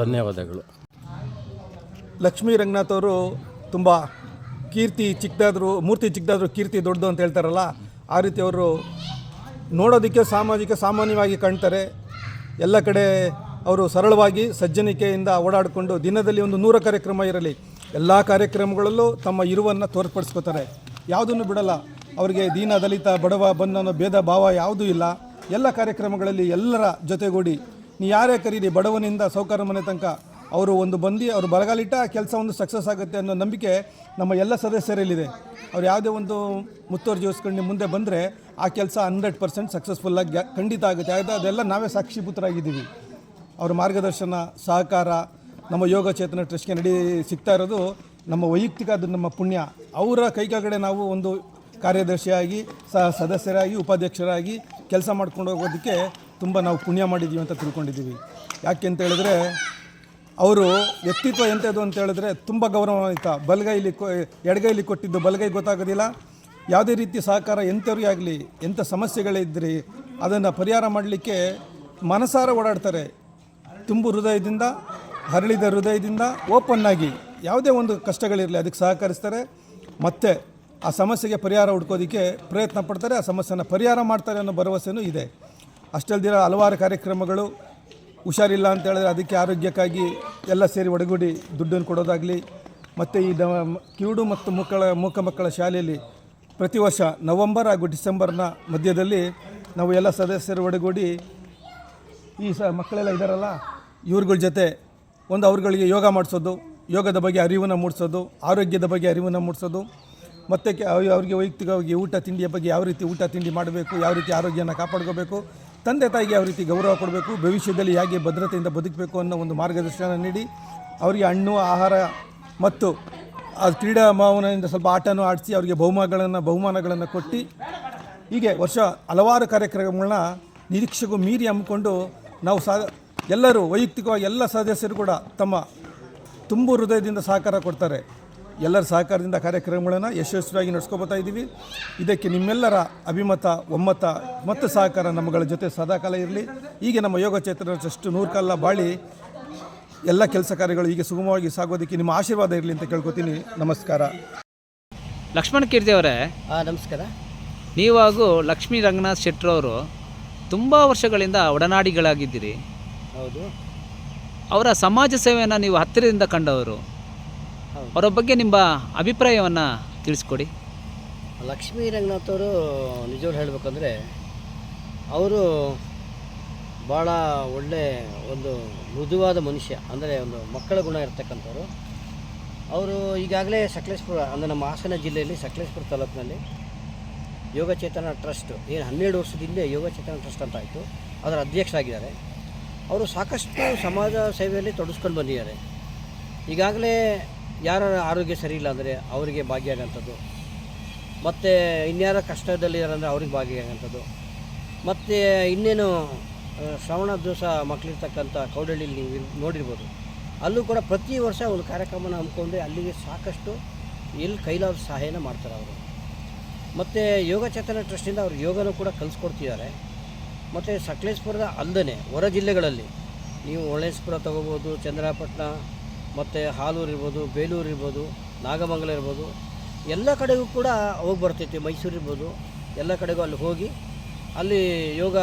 E: ಧನ್ಯವಾದಗಳು.
F: ಲಕ್ಷ್ಮೀ ರಂಗನಾಥ್ ಅವರು ತುಂಬ ಕೀರ್ತಿ ಚಿಕ್ಕದಾದರೂ, ಮೂರ್ತಿ ಚಿಕ್ಕದಾದರೂ ಕೀರ್ತಿ ದೊಡ್ಡದು ಅಂತ ಹೇಳ್ತಾರಲ್ಲ, ಆ ರೀತಿ ಅವರು ನೋಡೋದಕ್ಕೆ ಸಾಮಾನ್ಯವಾಗಿ ಕಾಣ್ತಾರೆ. ಎಲ್ಲ ಕಡೆ ಅವರು ಸರಳವಾಗಿ ಸಜ್ಜನಿಕೆಯಿಂದ ಓಡಾಡಿಕೊಂಡು ದಿನದಲ್ಲಿ ಒಂದು 100 ಕಾರ್ಯಕ್ರಮ ಇರಲಿ, ಎಲ್ಲ ಕಾರ್ಯಕ್ರಮಗಳಲ್ಲೂ ತಮ್ಮ ಇರುವನ್ನು ತೋರ್ಪಡಿಸ್ಕೋತಾರೆ. ಯಾವುದನ್ನು ಬಿಡಲ್ಲ. ಅವರಿಗೆ ದೀನ ದಲಿತ ಬಡವ ಬಂಧನ ಭೇದ ಭಾವ ಯಾವುದೂ ಇಲ್ಲ. ಎಲ್ಲ ಕಾರ್ಯಕ್ರಮಗಳಲ್ಲಿ ಎಲ್ಲರ ಜೊತೆಗೂಡಿ ನೀವು ಯಾರೇ ಕರೀರಿ, ಬಡವನಿಂದ ಸೌಕರ್ಯ ಮನೆ ತನಕ ಅವರು ಒಂದು ಬಂದು ಅವರು ಬಲಗಾಲಿಟ್ಟ ಆ ಕೆಲಸ ಒಂದು ಸಕ್ಸಸ್ ಆಗುತ್ತೆ ಅನ್ನೋ ನಂಬಿಕೆ ನಮ್ಮ ಎಲ್ಲ ಸದಸ್ಯರಲ್ಲಿದೆ. ಅವ್ರು ಯಾವುದೇ ಒಂದು ಮುತ್ತುವರ್ಜಿ ವಹಿಸ್ಕೊಂಡು ಮುಂದೆ ಬಂದರೆ ಆ ಕೆಲಸ 100% ಸಕ್ಸಸ್ಫುಲ್ಲಾಗಿ ಖಂಡಿತ ಆಗುತ್ತೆ. ಅದೆಲ್ಲ ನಾವೇ ಸಾಕ್ಷಿಭೂತರಾಗಿದ್ದೀವಿ. ಅವ್ರ ಮಾರ್ಗದರ್ಶನ ಸಹಕಾರ ನಮ್ಮ ಯೋಗ ಚೇತನ ಟ್ರಸ್ಟ್ಗೆ ಸಿಗ್ತಾ ಇರೋದು ನಮ್ಮ ವೈಯಕ್ತಿಕ, ಅದು ನಮ್ಮ ಪುಣ್ಯ. ಅವರ ಕೈ ಕೆಳಗಡೆ ನಾವು ಒಂದು ಕಾರ್ಯದರ್ಶಿಯಾಗಿ ಸದಸ್ಯರಾಗಿ ಉಪಾಧ್ಯಕ್ಷರಾಗಿ ಕೆಲಸ ಮಾಡ್ಕೊಂಡು ಹೋಗೋದಕ್ಕೆ ತುಂಬ ನಾವು ಪುಣ್ಯ ಮಾಡಿದ್ದೀವಿ ಅಂತ ತಿಳ್ಕೊಂಡಿದ್ದೀವಿ. ಯಾಕೆ ಅಂತ ಹೇಳಿದ್ರೆ ಅವರು ವ್ಯಕ್ತಿತ್ವ ಎಂಥದ್ದು ಅಂತ ಹೇಳಿದ್ರೆ ತುಂಬ ಗೌರವಾನ್ವಿತ. ಬಲಗೈಲಿ ಎಡಗೈಲಿ ಕೊಟ್ಟಿದ್ದು ಬಲಗೈ ಗೊತ್ತಾಗೋದಿಲ್ಲ. ಯಾವುದೇ ರೀತಿ ಸಹಕಾರ ಎಂಥವ್ರಿಗೆ ಆಗಲಿ, ಎಂಥ ಸಮಸ್ಯೆಗಳಿದ್ದರೆ ಅದನ್ನು ಪರಿಹಾರ ಮಾಡಲಿಕ್ಕೆ ಮನಸಾರ ಓಡಾಡ್ತಾರೆ. ತುಂಬು ಹೃದಯದಿಂದ, ಹರಳಿದ ಹೃದಯದಿಂದ ಓಪನ್ನಾಗಿ ಯಾವುದೇ ಒಂದು ಕಷ್ಟಗಳಿರಲಿ ಅದಕ್ಕೆ ಸಹಕರಿಸ್ತಾರೆ. ಮತ್ತು ಆ ಸಮಸ್ಯೆಗೆ ಪರಿಹಾರ ಹುಡ್ಕೋದಕ್ಕೆ ಪ್ರಯತ್ನ ಪಡ್ತಾರೆ. ಆ ಸಮಸ್ಯೆನ ಪರಿಹಾರ ಮಾಡ್ತಾರೆ ಅನ್ನೋ ಭರವಸೆಯೂ ಇದೆ. ಅಷ್ಟಲ್ದಿರ ಹಲವಾರು ಕಾರ್ಯಕ್ರಮಗಳು, ಹುಷಾರಿಲ್ಲ ಅಂತ ಹೇಳಿದ್ರೆ ಅದಕ್ಕೆ ಆರೋಗ್ಯಕ್ಕಾಗಿ ಎಲ್ಲ ಸೇರಿ ಒಡಗೂಡಿ ದುಡ್ಡನ್ನು ಕೊಡೋದಾಗಲಿ, ಮತ್ತು ಈ ಕಿವುಡು ಮತ್ತು ಮೂಕ ಮಕ್ಕಳ ಶಾಲೆಯಲ್ಲಿ ಪ್ರತಿ ವರ್ಷ ನವಂಬರ್ ಹಾಗೂ ಡಿಸೆಂಬರ್ನ ಮಧ್ಯದಲ್ಲಿ ನಾವು ಎಲ್ಲ ಸದಸ್ಯರು ಒಡಗೂಡಿ ಈ ಮಕ್ಕಳೆಲ್ಲ ಇದ್ದಾರಲ್ಲ ಇವ್ರುಗಳ ಜೊತೆ ಒಂದು ಅವ್ರುಗಳಿಗೆ ಯೋಗ ಮಾಡಿಸೋದು, ಯೋಗದ ಬಗ್ಗೆ ಅರಿವನ್ನು ಮೂಡಿಸೋದು, ಆರೋಗ್ಯದ ಬಗ್ಗೆ ಅರಿವನ್ನು ಮೂಡಿಸೋದು, ಮತ್ತು ಅವ್ರಿಗೆ ವೈಯಕ್ತಿಕವಾಗಿ ಊಟ ತಿಂಡಿಯ ಬಗ್ಗೆ ಯಾವ ರೀತಿ ಊಟ ತಿಂಡಿ ಮಾಡಬೇಕು, ಯಾವ ರೀತಿ ಆರೋಗ್ಯನ ಕಾಪಾಡ್ಕೋಬೇಕು, ತಂದೆ ತಾಯಿಗೆ ಯಾವ ರೀತಿ ಗೌರವ ಕೊಡಬೇಕು, ಭವಿಷ್ಯದಲ್ಲಿ ಹೇಗೆ ಭದ್ರತೆಯಿಂದ ಬದುಕಬೇಕು ಅನ್ನೋ ಒಂದು ಮಾರ್ಗದರ್ಶನ ನೀಡಿ ಅವರಿಗೆ ಹಣ್ಣು ಆಹಾರ ಮತ್ತು ಆ ಕ್ರೀಡಾ ಭಾವನೆಯಿಂದ ಸ್ವಲ್ಪ ಆಟನೂ ಆಡಿಸಿ ಅವರಿಗೆ ಬಹುಮಾನಗಳನ್ನು ಕೊಟ್ಟು ಹೀಗೆ ವರ್ಷ ಹಲವಾರು ಕಾರ್ಯಕ್ರಮಗಳನ್ನ ನಿರೀಕ್ಷೆಗೂ ಮೀರಿ ಹಮ್ಮಿಕೊಂಡು ನಾವು ಎಲ್ಲರೂ ವೈಯಕ್ತಿಕವಾಗಿ ಎಲ್ಲ ಸದಸ್ಯರು ಕೂಡ ತಮ್ಮ ತುಂಬು ಹೃದಯದಿಂದ ಸಹಕಾರ ಕೊಡ್ತಾರೆ. ಎಲ್ಲರ ಸಹಕಾರದಿಂದ ಕಾರ್ಯಕ್ರಮಗಳನ್ನು ಯಶಸ್ವಿಯಾಗಿ ನಡೆಸ್ಕೊಳ್ತಾ ಇದ್ದೀವಿ. ಇದಕ್ಕೆ ನಿಮ್ಮೆಲ್ಲರ ಅಭಿಮತ, ಒಮ್ಮತ ಮತ್ತು ಸಹಕಾರ ನಮ್ಮಗಳ ಜೊತೆ ಸದಾಕಾಲ ಇರಲಿ. ಹೀಗೆ ನಮ್ಮ ಯೋಗ ಚೇತನ ಟ್ರಸ್ಟ್ 100 ಕಾಲ ಬಾಳಿ ಎಲ್ಲ ಕೆಲಸ ಕಾರ್ಯಗಳು ಹೀಗೆ ಸುಗಮವಾಗಿ ಸಾಗೋದಕ್ಕೆ ನಿಮ್ಮ ಆಶೀರ್ವಾದ ಇರಲಿ ಅಂತ ಕೇಳ್ಕೊತೀನಿ. ನಮಸ್ಕಾರ.
G: ಲಕ್ಷ್ಮಣ ಕೀರ್ತಿ ಅವರೇ,
H: ನಮಸ್ಕಾರ.
G: ನೀವು ಹಾಗೂ ಲಕ್ಷ್ಮೀ ರಂಗನಾಥ್ ಶೆಟ್ಟರವರು ತುಂಬ ವರ್ಷಗಳಿಂದ ಒಡನಾಡಿಗಳಾಗಿದ್ದೀರಿ.
H: ಹೌದು.
G: ಅವರ ಸಮಾಜ ಸೇವೆಯನ್ನು ನೀವು ಹತ್ತಿರದಿಂದ ಕಂಡವರು. ಅವರ ಬಗ್ಗೆ ನಿಮ್ಮ ಅಭಿಪ್ರಾಯವನ್ನು ತಿಳಿಸ್ಕೊಡಿ.
H: ಲಕ್ಷ್ಮೀ ರಂಗನಾಥ್ ಅವರು ನಿಜವಾಗ್ಲೂ ಹೇಳಬೇಕಂದ್ರೆ ಅವರು ಭಾಳ ಒಳ್ಳೆ ಒಂದು ಮೃದುವಾದ ಮನುಷ್ಯ, ಅಂದರೆ ಒಂದು ಮಕ್ಕಳ ಗುಣ ಇರ್ತಕ್ಕಂಥವ್ರು. ಅವರು ಈಗಾಗಲೇ ಸಕಲೇಶಪುರ, ಅಂದರೆ ನಮ್ಮ ಹಾಸನ ಜಿಲ್ಲೆಯಲ್ಲಿ ಸಕಲೇಶಪುರ ತಾಲೂಕಿನಲ್ಲಿ ಯೋಗ ಚೇತನ ಟ್ರಸ್ಟ್ ಏನು 12 ವರ್ಷದ ಹಿಂದೆ ಯೋಗ ಚೇತನ ಟ್ರಸ್ಟ್ ಅಂತ ಆಯಿತು, ಅದರ ಅಧ್ಯಕ್ಷರಾಗಿದ್ದಾರೆ. ಅವರು ಸಾಕಷ್ಟು ಸಮಾಜ ಸೇವೆಯಲ್ಲಿ ತೊಡಗಿಸ್ಕೊಂಡು ಬಂದಿದ್ದಾರೆ. ಈಗಾಗಲೇ ಯಾರ ಆರೋಗ್ಯ ಸರಿ ಇಲ್ಲ ಅಂದರೆ ಅವರಿಗೆ ಭಾಗಿಯಾಗೋಂಥದ್ದು, ಮತ್ತು ಇನ್ಯಾರ ಕಷ್ಟದಲ್ಲಿದ್ದಾರಂದರೆ ಅವ್ರಿಗೆ ಭಾಗಿಯಾಗೋಂಥದ್ದು, ಮತ್ತು ಇನ್ನೇನು ಶ್ರವಣ ದೋಷ ಮಕ್ಕಳಿರ್ತಕ್ಕಂಥ ಕೌಡಳ್ಳಿಲಿ ನೀವು ನೋಡಿರ್ಬೋದು, ಅಲ್ಲೂ ಕೂಡ ಪ್ರತಿ ವರ್ಷ ಒಂದು ಕಾರ್ಯಕ್ರಮನ ಹಮ್ಮಿಕೊಂಡು ಅಲ್ಲಿಗೆ ಸಾಕಷ್ಟು ಎಲ್ಲಿ ಕೈಲಾದ ಸಹಾಯನ ಮಾಡ್ತಾರೆ ಅವರು. ಮತ್ತು ಯೋಗ ಚೇತನ ಟ್ರಸ್ಟಿಂದ ಅವ್ರು ಯೋಗನೂ ಕೂಡ ಕಲಿಸ್ಕೊಡ್ತಿದ್ದಾರೆ. ಮತ್ತು ಸಕಲೇಶಪುರದ ಅಲ್ಲದೆ ಹೊರ ಜಿಲ್ಲೆಗಳಲ್ಲಿ ನೀವು ಹೊಳೇಶ್ಪುರ ತೊಗೋಬೋದು, ಚಂದ್ರಪಟ್ಟಣ, ಮತ್ತು ಹಾಲೂರು ಇರ್ಬೋದು, ಬೇಲೂರು ಇರ್ಬೋದು, ನಾಗಮಂಗಲ ಇರ್ಬೋದು, ಎಲ್ಲ ಕಡೆಗೂ ಕೂಡ ಹೋಗಿ ಬರ್ತೈತಿ. ಮೈಸೂರು ಇರ್ಬೋದು, ಎಲ್ಲ ಕಡೆಗೂ ಅಲ್ಲಿ ಹೋಗಿ ಅಲ್ಲಿ ಯೋಗ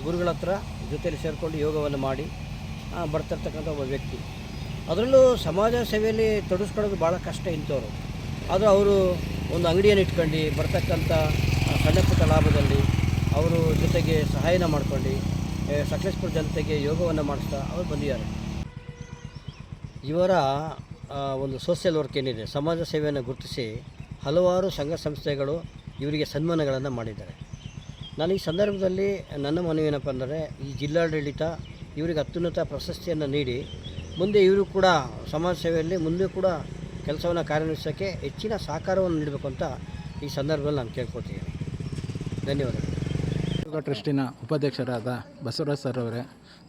H: ಗುರುಗಳ ಹತ್ರ ಜೊತೆಯಲ್ಲಿ ಸೇರಿಕೊಂಡು ಯೋಗವನ್ನು ಮಾಡಿ ಬರ್ತಿರ್ತಕ್ಕಂಥ ಒಬ್ಬ ವ್ಯಕ್ತಿ. ಅದರಲ್ಲೂ ಸಮಾಜ ಸೇವೆಯಲ್ಲಿ ತೊಡಗಿಸ್ಕೊಳ್ಳೋದು ಭಾಳ ಕಷ್ಟ ಇಂಥವ್ರು. ಆದರೂ ಅವರು ಒಂದು ಅಂಗಡಿಯನ್ನು ಇಟ್ಕೊಂಡು ಬರ್ತಕ್ಕಂಥ ಸಣ್ಣ ಪುಟ್ಟ ಲಾಭದಲ್ಲಿ ಅವರು ಜೊತೆಗೆ ಸಹಾಯನ ಮಾಡ್ಕೊಂಡು ಸಕಲೇಶ್ಪುರ ಜನತೆಗೆ ಯೋಗವನ್ನು ಮಾಡಿಸ್ತಾ ಅವರು ಬಂದಿದ್ದಾರೆ. ಇವರ ಒಂದು ಸೋಷಿಯಲ್ ವರ್ಕ್ ಏನಿದೆ, ಸಮಾಜ ಸೇವೆಯನ್ನು ಗುರುತಿಸಿ ಹಲವಾರು ಸಂಘ ಸಂಸ್ಥೆಗಳು ಇವರಿಗೆ ಸನ್ಮಾನಗಳನ್ನು ಮಾಡಿದ್ದಾರೆ. ನಾನು ಈ ಸಂದರ್ಭದಲ್ಲಿ ನನ್ನ ಮನವಿ ಏನಪ್ಪ ಅಂದರೆ, ಈ ಜಿಲ್ಲಾಡಳಿತ ಇವರಿಗೆ ಅತ್ಯುನ್ನತ ಪ್ರಶಸ್ತಿಯನ್ನು ನೀಡಿ ಮುಂದೆ ಇವರು ಕೂಡ ಸಮಾಜ ಸೇವೆಯಲ್ಲಿ ಮುಂದೆ ಕೂಡ ಕೆಲಸವನ್ನು ಕಾರ್ಯನಿರ್ವಹಿಸೋಕ್ಕೆ ಹೆಚ್ಚಿನ ಸಹಕಾರವನ್ನು ನೀಡಬೇಕು ಅಂತ ಈ ಸಂದರ್ಭದಲ್ಲಿ ನಾನು ಕೇಳ್ಕೊಳ್ತೀನಿ. ಧನ್ಯವಾದಗಳು.
C: ಯೋಗ ಟ್ರಸ್ಟಿನ ಉಪಾಧ್ಯಕ್ಷರಾದ ಬಸವರಾಜ್ ಸರ್ ಅವರೇ,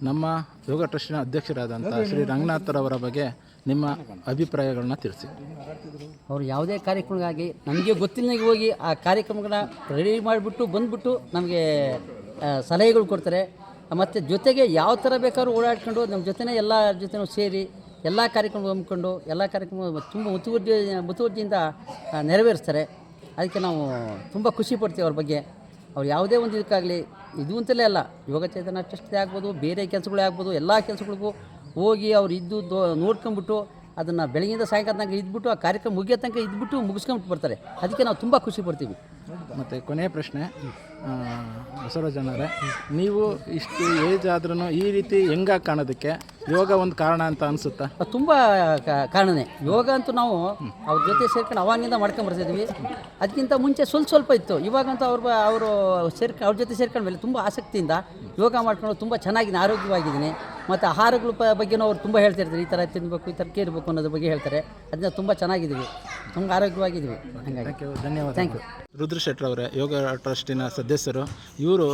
C: ನಮ್ಮ ಯೋಗ ಟ್ರಸ್ಟಿನ ಅಧ್ಯಕ್ಷರಾದಂಥ ಶ್ರೀ ರಂಗನಾಥರವರ ಬಗ್ಗೆ ನಿಮ್ಮ ಅಭಿಪ್ರಾಯಗಳನ್ನ ತಿಳಿಸಿ.
I: ಅವರು ಯಾವುದೇ ಕಾರ್ಯಕ್ರಮಕ್ಕಾಗಿ ನಮಗೆ ಗೊತ್ತಿಲ್ಲದಾಗೆ ಹೋಗಿ ಆ ಕಾರ್ಯಕ್ರಮಗಳನ್ನ ರೆಡಿ ಮಾಡಿಬಿಟ್ಟು ಬಂದುಬಿಟ್ಟು ನಮಗೆ ಸಲಹೆಗಳು ಕೊಡ್ತಾರೆ. ಮತ್ತು ಜೊತೆಗೆ ಯಾವ ಥರ ಬೇಕಾದ್ರೂ ಓಡಾಡ್ಕೊಂಡು ನಮ್ಮ ಜೊತೆನೇ ಎಲ್ಲ ಜೊತೆನೂ ಸೇರಿ ಎಲ್ಲ ಕಾರ್ಯಕ್ರಮ ಹಮ್ಮಿಕೊಂಡು ಎಲ್ಲ ಕಾರ್ಯಕ್ರಮ ತುಂಬ ಮುತುವರ್ಜಿಯಿಂದ ನೆರವೇರಿಸ್ತಾರೆ. ಅದಕ್ಕೆ ನಾವು ತುಂಬ ಖುಷಿ ಪಡ್ತೀವಿ ಅವ್ರ ಬಗ್ಗೆ. ಅವ್ರು ಯಾವುದೇ ಒಂದು ಇದಕ್ಕಾಗಲಿ ಇದು ಅಂತಲೇ ಅಲ್ಲ, ಯೋಗ ಚೇತನ ಟ್ರಸ್ಟೇ ಆಗ್ಬೋದು, ಬೇರೆ ಕೆಲಸಗಳೇ ಆಗ್ಬೋದು, ಎಲ್ಲ ಕೆಲಸಗಳಿಗೂ ಹೋಗಿ ಅವ್ರು ಇದ್ದು ನೋಡ್ಕೊಂಬಿಟ್ಟು ಅದನ್ನು ಬೆಳಗ್ಗೆಯಿಂದ ಸಾಯಂಕಾಲ ತನಕ ಇದ್ಬಿಟ್ಟು ಆ ಕಾರ್ಯಕ್ರಮ ಮುಗಿಯೋ ತನಕ ಇದ್ಬಿಟ್ಟು ಮುಗಿಸ್ಕೊಂಬಿಟ್ಟು ಬರ್ತಾರೆ. ಅದಕ್ಕೆ ನಾವು ತುಂಬ ಖುಷಿ ಪಡ್ತೀವಿ.
C: ಮತ್ತು ಕೊನೆಯ ಪ್ರಶ್ನೆ, ಬಸವರಾಜನವರೇ, ನೀವು ಇಷ್ಟು ಏಜ್ ಆದ್ರೂ ಈ ರೀತಿ ಹೆಂಗಾಗಿ ಕಾಣೋದಕ್ಕೆ ಯೋಗ ಒಂದು ಕಾರಣ ಅಂತ ಅನಿಸುತ್ತಾ?
I: ತುಂಬ ಕಾರಣನೇ. ಯೋಗ ಅಂತೂ ನಾವು ಅವ್ರ ಜೊತೆ ಸೇರ್ಕೊಂಡು ಅವಾಗಿಂದ ಮಾಡ್ಕೊಂಬರ್ತಿದ್ವಿ. ಅದಕ್ಕಿಂತ ಮುಂಚೆ ಸ್ವಲ್ಪ ಇತ್ತು. ಇವಾಗಂತೂ ಅವರು ಅವ್ರ ಜೊತೆ ಸೇರ್ಕೊಂಡ್ಮೇಲೆ ತುಂಬ ಆಸಕ್ತಿಯಿಂದ ಯೋಗ ಮಾಡ್ಕೊಂಡು ತುಂಬ ಚೆನ್ನಾಗಿ ಆರೋಗ್ಯವಾಗಿದ್ದೀನಿ. ಮತ್ತು ಆಹಾರಗಳ ಬಗ್ಗೆನೂ ಅವ್ರು ತುಂಬ ಹೇಳ್ತಿರ್ತಾರೆ, ಈ ಥರ ತಿನ್ನಬೇಕು, ಈ ಥರ ಕೇಳಬೇಕು ಅನ್ನೋದ್ರ ಬಗ್ಗೆ ಹೇಳ್ತಾರೆ. ಅದನ್ನ ತುಂಬ ಚೆನ್ನಾಗಿದ್ದೀವಿ, ತುಂಬ ಆರೋಗ್ಯವಾಗಿದ್ದೀವಿ. ಹಾಗಾಗಿ
C: ಧನ್ಯವಾದ.
I: Thank you.
C: ರುದ್ರ ಶೆಟ್ಟರ್ ಅವರೇ, ಯೋಗ ಟ್ರಸ್ಟಿನ ಸದಸ್ಯರು. ಇವರು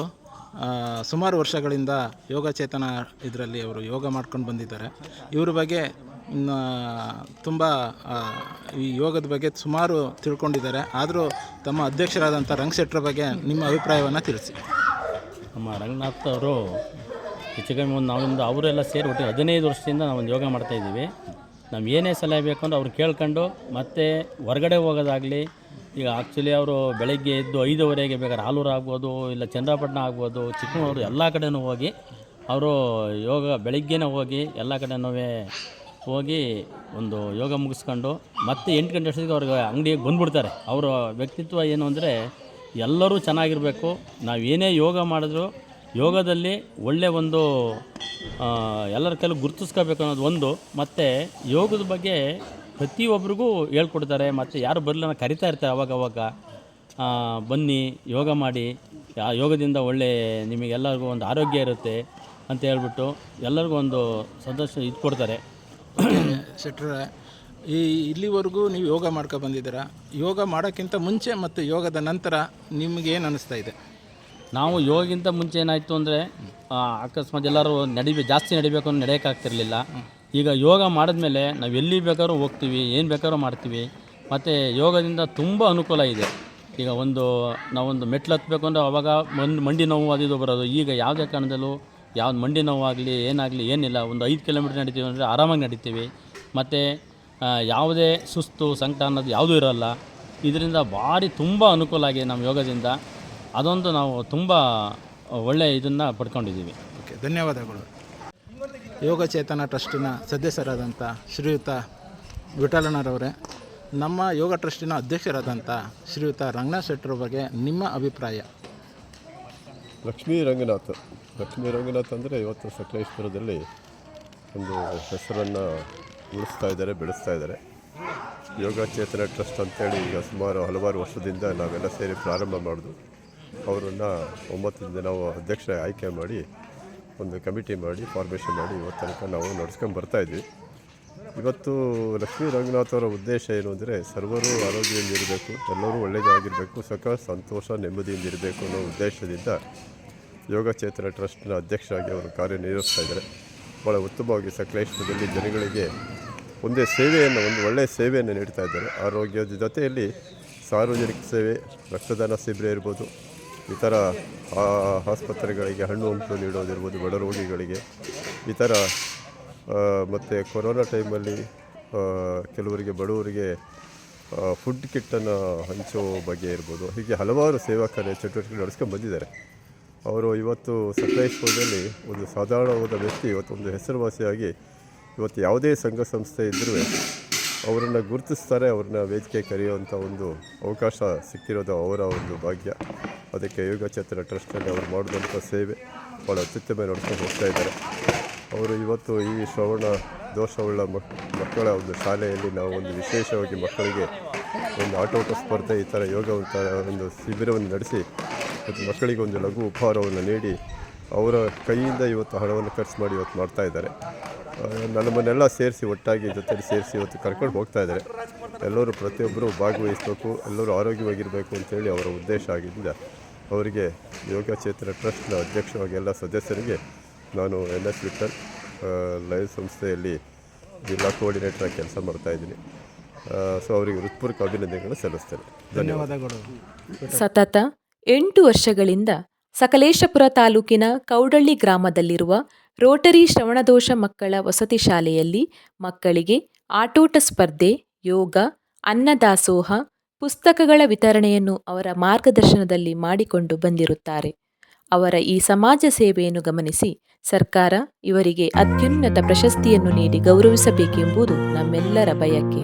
C: ಸುಮಾರು ವರ್ಷಗಳಿಂದ ಯೋಗ ಚೇತನ ಇದರಲ್ಲಿ ಅವರು ಯೋಗ ಮಾಡ್ಕೊಂಡು ಬಂದಿದ್ದಾರೆ. ಇವ್ರ ಬಗ್ಗೆ ತುಂಬ ಈ ಯೋಗದ ಬಗ್ಗೆ ಸುಮಾರು ತಿಳ್ಕೊಂಡಿದ್ದಾರೆ. ಆದರೂ ತಮ್ಮ ಅಧ್ಯಕ್ಷರಾದಂಥ ರಂಗ ಶೆಟ್ಟರ ಬಗ್ಗೆ ನಿಮ್ಮ ಅಭಿಪ್ರಾಯವನ್ನು ತಿಳಿಸಿ.
J: ನಮ್ಮ ರಂಗನಾಥ್ ಅವರು ಹೆಚ್ಚು ಕಮ್ಮಿ ನಾವೊಂದು ಅವರೆಲ್ಲ ಸೇರಿ ಒಟ್ಟು 15 ವರ್ಷದಿಂದ ನಾವೊಂದು ಯೋಗ ಮಾಡ್ತಾಯಿದ್ದೀವಿ. ನಾವು ಏನೇ ಸಲಹೆ ಬೇಕು ಅಂದ್ರೆ ಅವ್ರು ಕೇಳ್ಕೊಂಡು, ಮತ್ತು ಹೊರಗಡೆ ಹೋಗೋದಾಗಲಿ, ಈಗ ಆ್ಯಕ್ಚುಲಿ ಅವರು ಬೆಳಗ್ಗೆ ಎದ್ದು 5:15ಗೆ ಬೇಕಾದ್ರೆ ಆಲೂರು ಆಗ್ಬೋದು, ಇಲ್ಲ ಚಂದ್ರಪಟ್ಟಣ ಆಗ್ಬೋದು, ಚಿಕ್ಕಮಗಳೂರು ಎಲ್ಲ ಕಡೆನೂ ಹೋಗಿ ಅವರು ಯೋಗ ಬೆಳಗ್ಗೆನೇ ಹೋಗಿ ಎಲ್ಲ ಕಡೆನೂ ಹೋಗಿ ಒಂದು ಯೋಗ ಮುಗಿಸ್ಕೊಂಡು ಮತ್ತೆ 8 ಗಂಟೆ ಅಷ್ಟೊತ್ತಿಗೆ ಅವ್ರಿಗೆ ಅಂಗಡಿಗೆ ಬಂದುಬಿಡ್ತಾರೆ. ಅವರ ವ್ಯಕ್ತಿತ್ವ ಏನು ಅಂದರೆ ಎಲ್ಲರೂ ಚೆನ್ನಾಗಿರಬೇಕು, ನಾವು ಏನೇ ಯೋಗ ಮಾಡಿದ್ರು ಯೋಗದಲ್ಲಿ ಒಳ್ಳೆ ಒಂದು ಎಲ್ಲರ ಕೈಲೂ ಗುರುತಿಸ್ಕೋಬೇಕು ಅನ್ನೋದು ಒಂದು. ಮತ್ತು ಯೋಗದ ಬಗ್ಗೆ ಪ್ರತಿಯೊಬ್ಬರಿಗೂ ಹೇಳ್ಕೊಡ್ತಾರೆ. ಮತ್ತು ಯಾರು ಬರಲಿಲ್ಲ ಕರಿತಾ ಇರ್ತಾರೆ ಅವಾಗವಾಗ, ಬನ್ನಿ ಯೋಗ ಮಾಡಿ, ಆ ಯೋಗದಿಂದ ಒಳ್ಳೆ ನಿಮಗೆಲ್ಲರಿಗೂ ಒಂದು ಆರೋಗ್ಯ ಇರುತ್ತೆ ಅಂತ ಹೇಳ್ಬಿಟ್ಟು ಎಲ್ಲರಿಗೂ ಒಂದು ಸಂತೋಷ ಇದು ಕೊಡ್ತಾರೆ.
C: ಶೆಟ್ಟರೆ, ಇಲ್ಲಿವರೆಗೂ ನೀವು ಯೋಗ ಮಾಡ್ಕೊ ಬಂದಿದ್ದೀರಾ. ಯೋಗ ಮಾಡೋಕ್ಕಿಂತ ಮುಂಚೆ ಮತ್ತು ಯೋಗದ ನಂತರ ನಿಮಗೇನು ಅನ್ನಿಸ್ತಾ ಇದೆ?
J: ನಾವು ಯೋಗಕ್ಕಿಂತ ಮುಂಚೆ ಏನಾಯಿತು ಅಂದರೆ ಅಕಸ್ಮಾತ್ ಎಲ್ಲರೂ ಜಾಸ್ತಿ ನಡಿಬೇಕು ಅಂದ್ರೆ ನಡೆಯೋಕ್ಕಾಗ್ತಿರ್ಲಿಲ್ಲ. ಈಗ ಯೋಗ ಮಾಡಿದ್ಮೇಲೆ ನಾವು ಎಲ್ಲಿ ಬೇಕಾದ್ರೂ ಹೋಗ್ತೀವಿ, ಏನು ಬೇಕಾದ್ರೂ ಮಾಡ್ತೀವಿ. ಮತ್ತು ಯೋಗದಿಂದ ತುಂಬ ಅನುಕೂಲ ಇದೆ. ಈಗ ನಾವೊಂದು ಮೆಟ್ಲು ಹತ್ತಬೇಕು ಅಂದರೆ ಅವಾಗ ಮಂಡಿ ನೋವು ಅದು ಬರೋದು. ಈಗ ಯಾವುದೇ ಕಾರಣದಲ್ಲೂ ಯಾವ್ದು ಮಂಡಿ ನೋವಾಗಲಿ ಏನಾಗಲಿ ಏನಿಲ್ಲ, ಒಂದು 5 ಕಿಲೋಮೀಟ್ರ್ ನಡಿತೀವಿ ಅಂದರೆ ಆರಾಮಾಗಿ ನಡಿತೀವಿ. ಮತ್ತು ಯಾವುದೇ ಸುಸ್ತು ಸಂಕಟ ಅನ್ನೋದು ಯಾವುದೂ ಇರೋಲ್ಲ. ಇದರಿಂದ ಭಾರಿ ತುಂಬ ಅನುಕೂಲ ಆಗಿದೆ ನಮ್ಮ ಯೋಗದಿಂದ. ಅದೊಂದು ನಾವು ತುಂಬ ಒಳ್ಳೆಯ ಇದನ್ನು ಪಡ್ಕೊಂಡಿದ್ದೀವಿ.
C: ಓಕೆ, ಧನ್ಯವಾದಗಳು. ಯೋಗ ಚೇತನ ಟ್ರಸ್ಟಿನ ಸದಸ್ಯರಾದಂಥ ಶ್ರೀಯುತ ವಿಠಲಣ್ಣರವರೇ, ನಮ್ಮ ಯೋಗ ಟ್ರಸ್ಟಿನ ಅಧ್ಯಕ್ಷರಾದಂಥ ಶ್ರೀಯುತ ರಂಗನಾಥ್ ಶೆಟ್ಟರ ಬಗ್ಗೆ ನಿಮ್ಮ ಅಭಿಪ್ರಾಯ?
K: ಲಕ್ಷ್ಮೀ ರಂಗನಾಥ್ ಅಂದರೆ ಇವತ್ತು ಸಕಲೇಶ್ಪುರದಲ್ಲಿ ಒಂದು ಹೆಸರನ್ನು ಉಳಿಸ್ತಾ ಇದ್ದಾರೆ, ಬೆಳೆಸ್ತಾ ಇದ್ದಾರೆ. ಯೋಗ ಚೇತನ ಟ್ರಸ್ಟ್ ಅಂತೇಳಿ ಈಗ ಸುಮಾರು ಹಲವಾರು ವರ್ಷದಿಂದ ನಾವೆಲ್ಲ ಸೇರಿ ಪ್ರಾರಂಭ ಮಾಡಿದ್ವು. ಅವರನ್ನು 9 ದಿನ ನಾವು ಅಧ್ಯಕ್ಷ ಆಯ್ಕೆ ಮಾಡಿ ಒಂದು ಕಮಿಟಿ ಮಾಡಿ ಫಾರ್ಮೇಷನ್ ಮಾಡಿ ಇವತ್ತು ತನಕ ನಾವು ನಡೆಸ್ಕೊಂಡು ಬರ್ತಾಯಿದ್ವಿ. ಇವತ್ತು ಲಕ್ಷ್ಮೀ ರಂಗನಾಥ್ ಅವರ ಉದ್ದೇಶ ಏನು ಅಂದರೆ ಸರ್ವರು ಆರೋಗ್ಯದಿಂದಿರಬೇಕು, ಎಲ್ಲರೂ ಒಳ್ಳೆಯದಾಗಿರಬೇಕು, ಸಂತೋಷ ನೆಮ್ಮದಿಯಿಂದಿರಬೇಕು ಅನ್ನೋ ಉದ್ದೇಶದಿಂದ ಯೋಗ ಚೇತನ ಟ್ರಸ್ಟ್ನ ಅಧ್ಯಕ್ಷರಾಗಿ ಅವರು ಕಾರ್ಯನಿರ್ವಹಿಸ್ತಾ ಇದ್ದಾರೆ. ಭಾಳ ಉತ್ತಮವಾಗಿ ಸಕಲೇಶ್ಪುರದಲ್ಲಿ ಜನಗಳಿಗೆ ಒಂದು ಒಳ್ಳೆಯ ಸೇವೆಯನ್ನು ನೀಡ್ತಾ ಇದ್ದಾರೆ. ಆರೋಗ್ಯದ ಜೊತೆಯಲ್ಲಿ ಸಾರ್ವಜನಿಕ ಸೇವೆ, ರಕ್ತದಾನ ಶಿಬಿರ ಇರ್ಬೋದು, ಈ ಥರ ಆಸ್ಪತ್ರೆಗಳಿಗೆ ಹಣ್ಣು ಹಂಪಲು ನೀಡೋದಿರ್ಬೋದು ಬಡ ರೋಗಿಗಳಿಗೆ, ಈ ಥರ ಮತ್ತು ಕೊರೋನಾ ಟೈಮಲ್ಲಿ ಕೆಲವರಿಗೆ ಬಡವರಿಗೆ ಫುಡ್ ಕಿಟ್ಟನ್ನು ಹಂಚೋ ಬಗ್ಗೆ ಇರ್ಬೋದು. ಹೀಗೆ ಹಲವಾರು ಸೇವಾ ಕಾರ್ಯ ಚಟುವಟಿಕೆ ನಡೆಸ್ಕೊಂಡು ಬಂದಿದ್ದಾರೆ. ಅವರು ಇವತ್ತು ಸಕಲೇಶ್ಪುರದಲ್ಲಿ ಒಂದು ಸಾಧಾರಣವಾದ ವ್ಯಕ್ತಿ, ಇವತ್ತೊಂದು ಹೆಸರುವಾಸಿಯಾಗಿ ಇವತ್ತು ಯಾವುದೇ ಸಂಘ ಸಂಸ್ಥೆ ಇದ್ದರೂ ಅವರನ್ನು ಗುರುತಿಸ್ತಾರೆ, ಅವ್ರನ್ನ ವೇದಿಕೆ ಕರೆಯುವಂಥ ಒಂದು ಅವಕಾಶ ಸಿಕ್ಕಿರೋದು ಅವರ ಒಂದು ಭಾಗ್ಯ. ಅದಕ್ಕೆ ಯೋಗ ಚೇತನ ಟ್ರಸ್ಟಲ್ಲಿ ಅವರು ಮಾಡಿದಂಥ ಸೇವೆ ಭಾಳ ಅತ್ಯುತ್ತಮ ನೋಡ್ಕೊಂಡು ಹೋಗ್ತಾ ಇದ್ದಾರೆ. ಅವರು ಇವತ್ತು ಈ ಶ್ರವಣ ದೋಷವುಳ್ಳ ಮಕ್ಕಳ ಒಂದು ಶಾಲೆಯಲ್ಲಿ ನಾವು ಒಂದು ವಿಶೇಷವಾಗಿ ಮಕ್ಕಳಿಗೆ ಒಂದು ಆಟೋಟ ಸ್ಪರ್ಧೆ ಈ ಥರ ಯೋಗ ಒಂದು ಶಿಬಿರವನ್ನು ನಡೆಸಿ ಮತ್ತು ಮಕ್ಕಳಿಗೆ ಒಂದು ಲಘು ಉಪಹಾರವನ್ನು ನೀಡಿ ಅವರ ಕೈಯಿಂದ ಇವತ್ತು ಹಣವನ್ನು ಖರ್ಚು ಮಾಡಿ ಇವತ್ತು ಮಾಡ್ತಾ ಇದ್ದಾರೆ. ನಮ್ಮನ್ನೆಲ್ಲ ಸೇರಿಸಿ ಒಟ್ಟಾಗಿ ಜೊತೆಲಿ ಸೇರಿಸಿ ಇವತ್ತು ಕರ್ಕೊಂಡು ಹೋಗ್ತಾ ಇದ್ದಾರೆ. ಎಲ್ಲರೂ ಪ್ರತಿಯೊಬ್ಬರು ಭಾಗವಹಿಸಬೇಕು, ಎಲ್ಲರೂ ಆರೋಗ್ಯವಾಗಿರಬೇಕು ಅಂತೇಳಿ ಅವರ ಉದ್ದೇಶ ಆಗಿದ್ದರಿಂದ ಅವರಿಗೆ ಯೋಗ ಚೇತನ ಟ್ರಸ್ಟ್ನ ಅಧ್ಯಕ್ಷವಾಗಿ ಎಲ್ಲ ಸದಸ್ಯರಿಗೆ ನಾನು NS ವಿಠಲ್ ಲಯನ್ಸ್ ಸಂಸ್ಥೆಯಲ್ಲಿ ಜಿಲ್ಲಾ ಕೋಆರ್ಡಿನೇಟರ್ ಕೆಲಸ ಮಾಡ್ತಾಯಿದ್ದೀನಿ. ಸೊ ಅವರಿಗೆ ಹೃತ್ಪೂರ್ವಕ ಅಭಿನಂದನೆಗಳನ್ನು ಸಲ್ಲಿಸ್ತೇನೆ. ಧನ್ಯವಾದಗಳು.
A: ಸತತ 8 ವರ್ಷಗಳಿಂದ ಸಕಲೇಶಪುರ ತಾಲೂಕಿನ ಕೌಡಳ್ಳಿ ಗ್ರಾಮದಲ್ಲಿರುವ ರೋಟರಿ ಶ್ರವಣದೋಷ ಮಕ್ಕಳ ವಸತಿ ಶಾಲೆಯಲ್ಲಿ ಮಕ್ಕಳಿಗೆ ಆಟೋಟ ಸ್ಪರ್ಧೆ, ಯೋಗ, ಅನ್ನದಾಸೋಹ, ಪುಸ್ತಕಗಳ ವಿತರಣೆಯನ್ನು ಅವರ ಮಾರ್ಗದರ್ಶನದಲ್ಲಿ ಮಾಡಿಕೊಂಡು ಬಂದಿರುತ್ತಾರೆ. ಅವರ ಈ ಸಮಾಜ ಸೇವೆಯನ್ನು ಗಮನಿಸಿ ಸರ್ಕಾರ ಇವರಿಗೆ ಅತ್ಯುನ್ನತ ಪ್ರಶಸ್ತಿಯನ್ನು ನೀಡಿ ಗೌರವಿಸಬೇಕೆಂಬುದು ನಮ್ಮೆಲ್ಲರ ಬಯಕೆ.